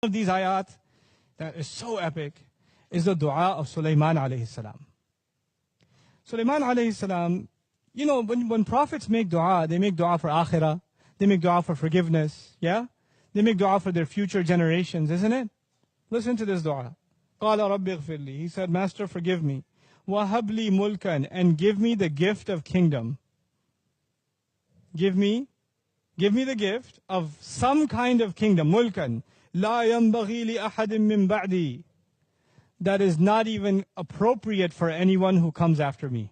of these ayat that is so epic is the dua of Sulaiman alayhi salam. Sulaiman alayhi salam, you know, when prophets make dua, they make dua for akhirah, they make dua for forgiveness, yeah? They make dua for their future generations, isn't it? Listen to this dua. قَالَ رَبِّ اغْفِرْ لِي. He said, Master, forgive me. وَهَبْ لِي مُلْكًا. And give me the gift of kingdom. Give me the gift of some kind of kingdom. مُلْكًا لَا يَنْبَغِي لِأَحَدٍ مِّن بَعْدِي. That is not even appropriate for anyone who comes after me.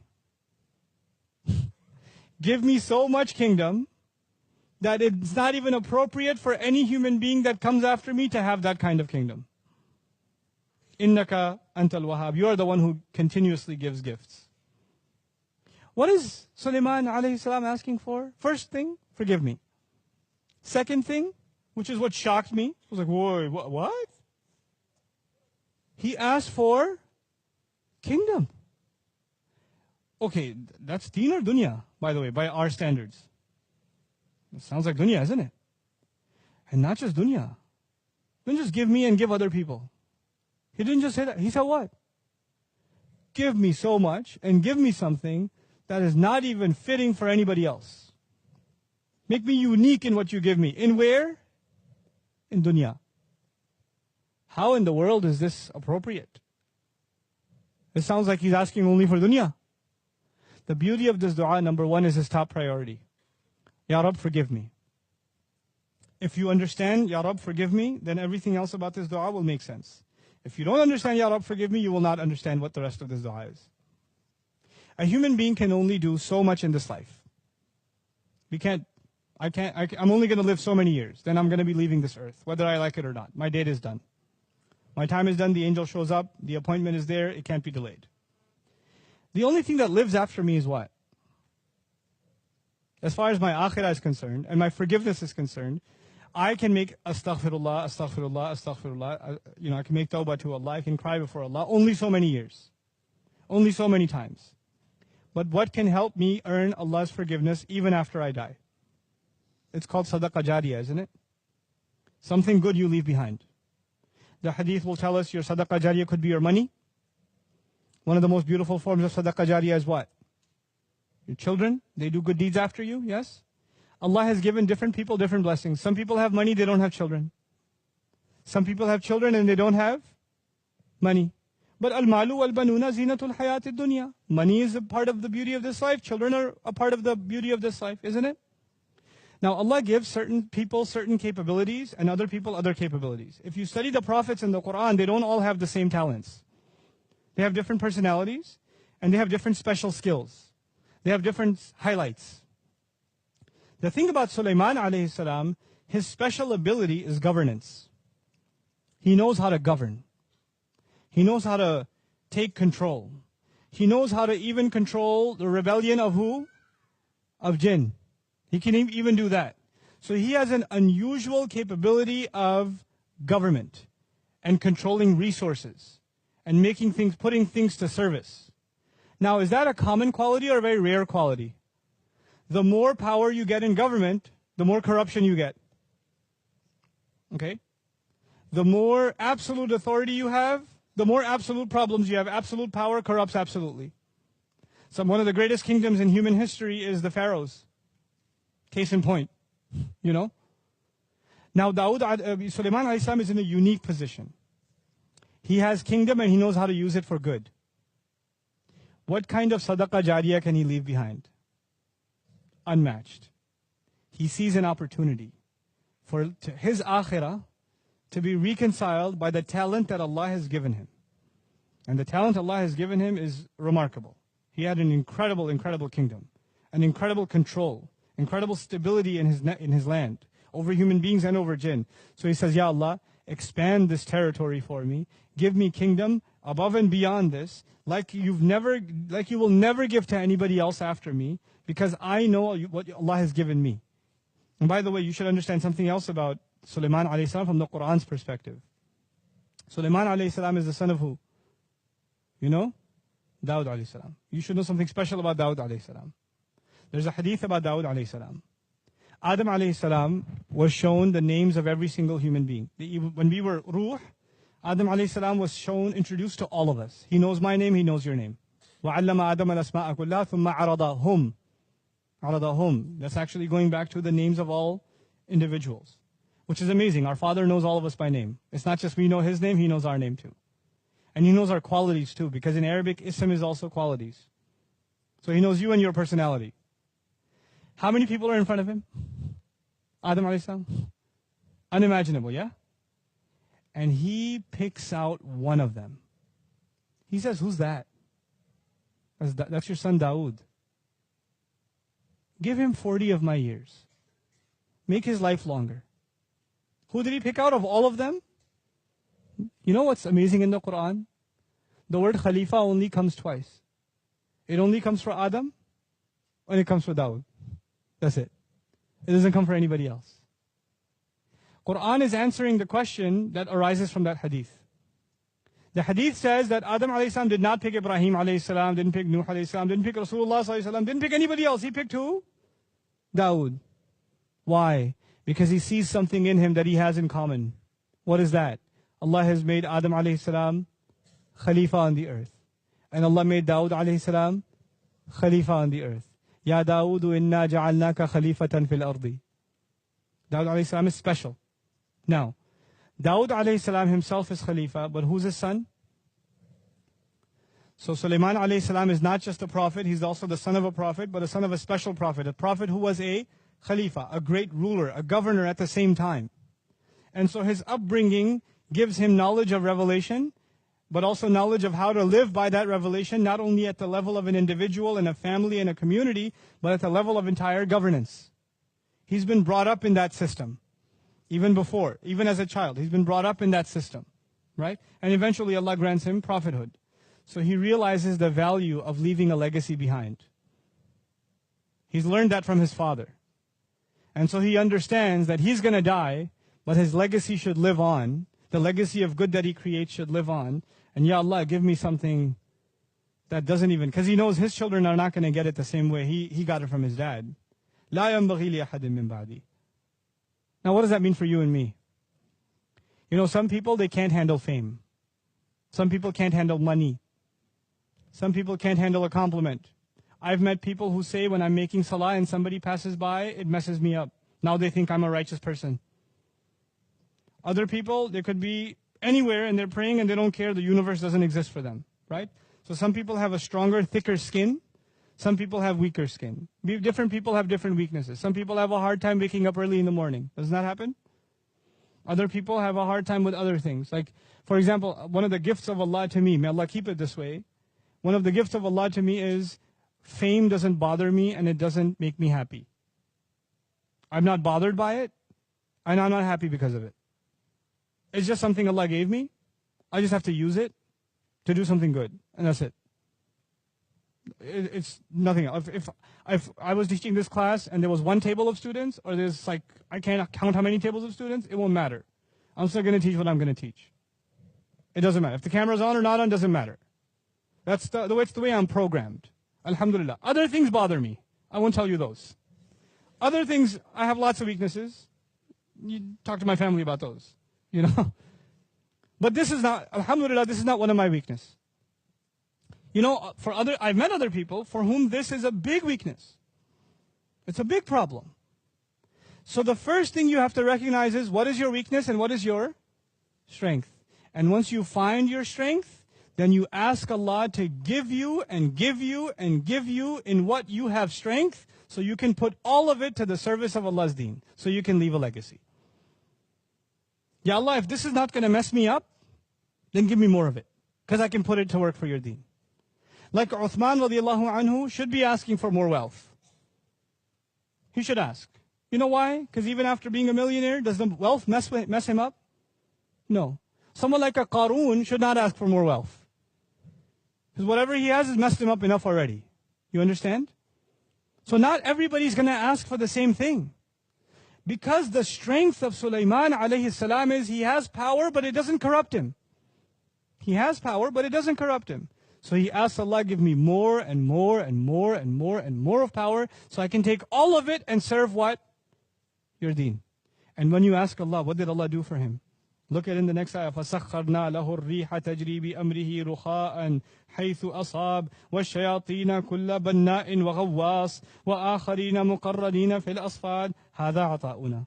Give me so much kingdom that it's not even appropriate for any human being that comes after me to have that kind of kingdom. Innaka antal wahhab. You are the one who continuously gives gifts. What is Sulaiman alayhi salam asking for? First thing, forgive me. Second thing, which is what shocked me, I was like, whoa, what? He asked for kingdom. Okay, that's deen or dunya, by the way, by our standards. It sounds like dunya, isn't it? And not just dunya. Don't just give me and give other people. He didn't just say that. He said what? Give me so much and give me something that is not even fitting for anybody else. Make me unique in what you give me. In where? In dunya. How in the world is this appropriate? It sounds like he's asking only for dunya. The beauty of this dua, number one, is his top priority. Ya Rab, forgive me. If you understand, Ya Rab, forgive me, then everything else about this dua will make sense. If you don't understand, Ya Rab, forgive me, you will not understand what the rest of this dua is. A human being can only do so much in this life. I'm only going to live so many years. Then I'm going to be leaving this earth, whether I like it or not. My date is done. My time is done, the angel shows up, the appointment is there, it can't be delayed. The only thing that lives after me is what? As far as my akhirah is concerned, and my forgiveness is concerned, I can make astaghfirullah, astaghfirullah, astaghfirullah. I can make tawbah to Allah, I can cry before Allah, only so many years. Only so many times. But what can help me earn Allah's forgiveness even after I die? It's called sadaqah jariyah, isn't it? Something good you leave behind. The hadith will tell us your sadaqah jariyah could be your money. One of the most beautiful forms of sadaqah jariyah is what? Your children, they do good deeds after you, yes? Allah has given different people different blessings. Some people have money, they don't have children. Some people have children and they don't have money. But al-malu wal-banuna zinatul hayatid dunya. Money is a part of the beauty of this life. Children are a part of the beauty of this life, isn't it? Now Allah gives certain people certain capabilities and other people other capabilities. If you study the prophets in the Quran, they don't all have the same talents. They have different personalities and they have different special skills. They have different highlights. The thing about Sulaiman alayhi salam, his special ability is governance. He knows how to govern. He knows how to take control. He knows how to even control the rebellion of who? Of jinn. He can even do that. So he has an unusual capability of government and controlling resources and making things, putting things to service. Now, is that a common quality or a very rare quality? The more power you get in government, the more corruption you get. Okay? The more absolute authority you have, the more absolute problems you have. Absolute power corrupts absolutely. One of the greatest kingdoms in human history is the pharaohs. Case in point, Now, Sulaiman alayhi salam is in a unique position. He has kingdom and he knows how to use it for good. What kind of sadaqah jariyah can he leave behind? Unmatched. He sees an opportunity for his akhirah to be reconciled by the talent that Allah has given him. And the talent Allah has given him is remarkable. He had an incredible kingdom, an incredible control, incredible stability in his land, over human beings and over jinn. So he says, Ya Allah, expand this territory for me. Give me kingdom above and beyond this, like you will never give to anybody else after me, because I know what Allah has given me. And by the way, you should understand something else about Sulaiman alayhi salam from the Quran's perspective. Sulaiman alayhi salam is the son of who? Dawud alayhi salam. You should know something special about Dawud alayhi salam. There's a hadith about Dawud alayhi salam. Adam alayhi salam was shown the names of every single human being. When we were ruh, Adam alayhi salam was shown, introduced to all of us. He knows my name, he knows your name. وَعَلَّمَ آدَمَ الْأَسْمَاءَ كُلَّهَا ثُمَّ عَرَضَهُمْ. عَرَضَهُمْ. That's actually going back to the names of all individuals, which is amazing. Our Father knows all of us by name. It's not just we know His name, He knows our name too. And He knows our qualities too, because in Arabic, ism is also qualities. So He knows you and your personality. How many people are in front of Him? Adam alayhi salam? Unimaginable, yeah? And He picks out one of them. He says, who's that? That's your son Dawood. Give him 40 of my years. Make his life longer. Who did He pick out of all of them? You know what's amazing in the Quran? The word Khalifa only comes twice. It only comes for Adam, and it comes for Dawood. That's it. It doesn't come for anybody else. Quran is answering the question that arises from that hadith. The hadith says that Adam alayhi salam did not pick Ibrahim alayhi salam, didn't pick Nuh alayhi salam, didn't pick Rasulullah sallallahu alayhi wasallam, didn't pick anybody else. He picked who? Dawood. Why? Because he sees something in him that he has in common. What is that? Allah has made Adam alayhi salam Khalifa on the earth. And Allah made Dawood alayhi salam Khalifa on the earth. Ya Dawood inna ja'alnaka khalifatan fil ardi. Dawood alayhi salam is special. Now, Dawood alayhi salam himself is Khalifa, but who's his son? So Sulaiman alayhi salam is not just a prophet, he's also the son of a prophet, but a son of a special prophet. A prophet who was a Khalifa, a great ruler, a governor at the same time. And so his upbringing gives him knowledge of revelation, but also knowledge of how to live by that revelation, not only at the level of an individual and a family and a community, but at the level of entire governance. He's been brought up in that system. Even before, even as a child, he's been brought up in that system, right? And eventually Allah grants him prophethood. So he realizes the value of leaving a legacy behind. He's learned that from his father. And so he understands that he's going to die, but his legacy should live on. The legacy of good that he creates should live on. And Ya Allah, give me something that doesn't even, because he knows his children are not going to get it the same way he got it from his dad. لا ينبغي لأحد من بعدي. Now, what does that mean for you and me? You know, some people, they can't handle fame. Some people can't handle money. Some people can't handle a compliment. I've met people who say when I'm making salah and somebody passes by, it messes me up. Now they think I'm a righteous person. Other people, they could be anywhere and they're praying and they don't care. The universe doesn't exist for them, right? So some people have a stronger, thicker skin. Some people have weaker skin. Different people have different weaknesses. Some people have a hard time waking up early in the morning. Doesn't that happen? Other people have a hard time with other things. Like, for example, one of the gifts of Allah to me, may Allah keep it this way, one of the gifts of Allah to me is fame doesn't bother me and it doesn't make me happy. I'm not bothered by it and I'm not happy because of it. It's just something Allah gave me. I just have to use it to do something good. And that's it. It's nothing else. If I was teaching this class and there was one table of students, or there's like, I can't count how many tables of students, it won't matter. I'm still going to teach what I'm going to teach. It doesn't matter. If the camera's on or not on, doesn't matter. That's the way I'm programmed. Alhamdulillah. Other things bother me. I won't tell you those. Other things, I have lots of weaknesses. You talk to my family about those, you know. But this is not, alhamdulillah, this is not one of my weaknesses. You know, I've met other people for whom this is a big weakness. It's a big problem. So the first thing you have to recognize is what is your weakness and what is your strength. And once you find your strength, then you ask Allah to give you and give you and give you in what you have strength, so you can put all of it to the service of Allah's deen, so you can leave a legacy. Ya Allah, if this is not going to mess me up, then give me more of it, because I can put it to work for your deen. Like Uthman radiallahu anhu should be asking for more wealth. He should ask. You know why? Because even after being a millionaire, does the wealth mess him up? No. Someone like a Qarun should not ask for more wealth. Because whatever he has messed him up enough already. You understand? So not everybody's going to ask for the same thing. Because the strength of Sulaiman alayhi salam is he has power, but it doesn't corrupt him. He has power, but it doesn't corrupt him. So he asks Allah, give me more and more and more and more and more of power, so I can take all of it and serve what? your deen. And when you ask Allah, what did Allah do for him? Look at in the next ayah, فَسَخَّرْنَا لَهُ الرِّيحَ تَجْرِي بِأَمْرِهِ رُخَاءً حَيْثُ أَصَابَ وَالشَّيَاطِينَ كُلَّ بَنَّاءٍ وَغَوَّاصٍ وَآخَرِينَ مُقَرَّنِينَ فِي الْأَصْفَادِ هَذَا عَطَاؤُنَا.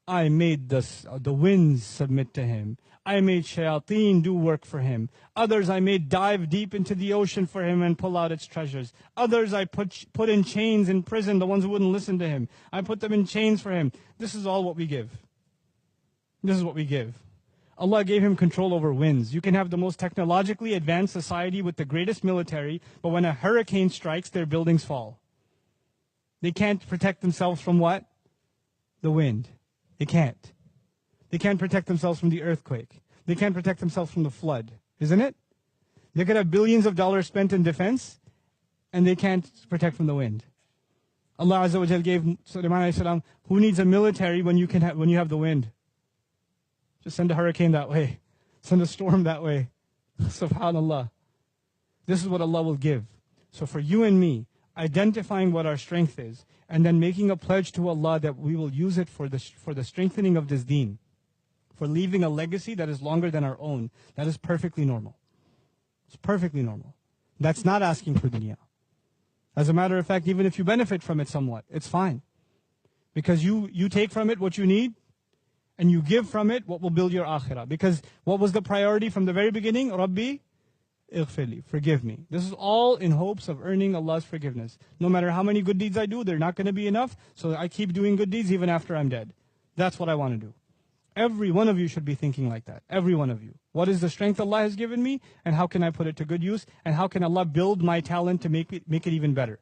I made the winds submit to him. I made shayateen do work for him. Others I made dive deep into the ocean for him and pull out its treasures. Others I put in chains in prison, the ones who wouldn't listen to him. I put them in chains for him. This is all what we give. This is what we give. Allah gave him control over winds. You can have the most technologically advanced society with the greatest military, but when a hurricane strikes, their buildings fall. They can't protect themselves from what? The wind. They can't. They can't protect themselves from the earthquake. They can't protect themselves from the flood. Isn't it? They could have billions of dollars spent in defense, and they can't protect from the wind. Allah Azza wa Jal gave Sulaiman alayhi salam, who needs a military when you have the wind? Just send a hurricane that way. Send a storm that way. Subhanallah. This is what Allah will give. So for you and me, identifying what our strength is, and then making a pledge to Allah that we will use it for the strengthening of this deen, for leaving a legacy that is longer than our own, that is perfectly normal. It's perfectly normal. That's not asking for dunya. As a matter of fact, even if you benefit from it somewhat, it's fine. Because you take from it what you need, and you give from it what will build your akhirah. Because what was the priority from the very beginning? Rabbi, ighfirli, forgive me. This is all in hopes of earning Allah's forgiveness. No matter how many good deeds I do, they're not going to be enough, so I keep doing good deeds even after I'm dead. That's what I want to do. Every one of you should be thinking like that. Every one of you. What is the strength Allah has given me, and how can I put it to good use, and how can Allah build my talent to make it even better,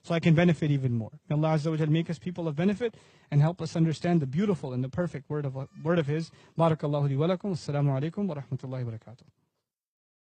so I can benefit even more. May Allah Azza wa Jal make us people of benefit and help us understand the beautiful and the perfect word of His. Barakallahu li wa lakum. Assalamu alaikum wa rahmatullahi wa barakatuh.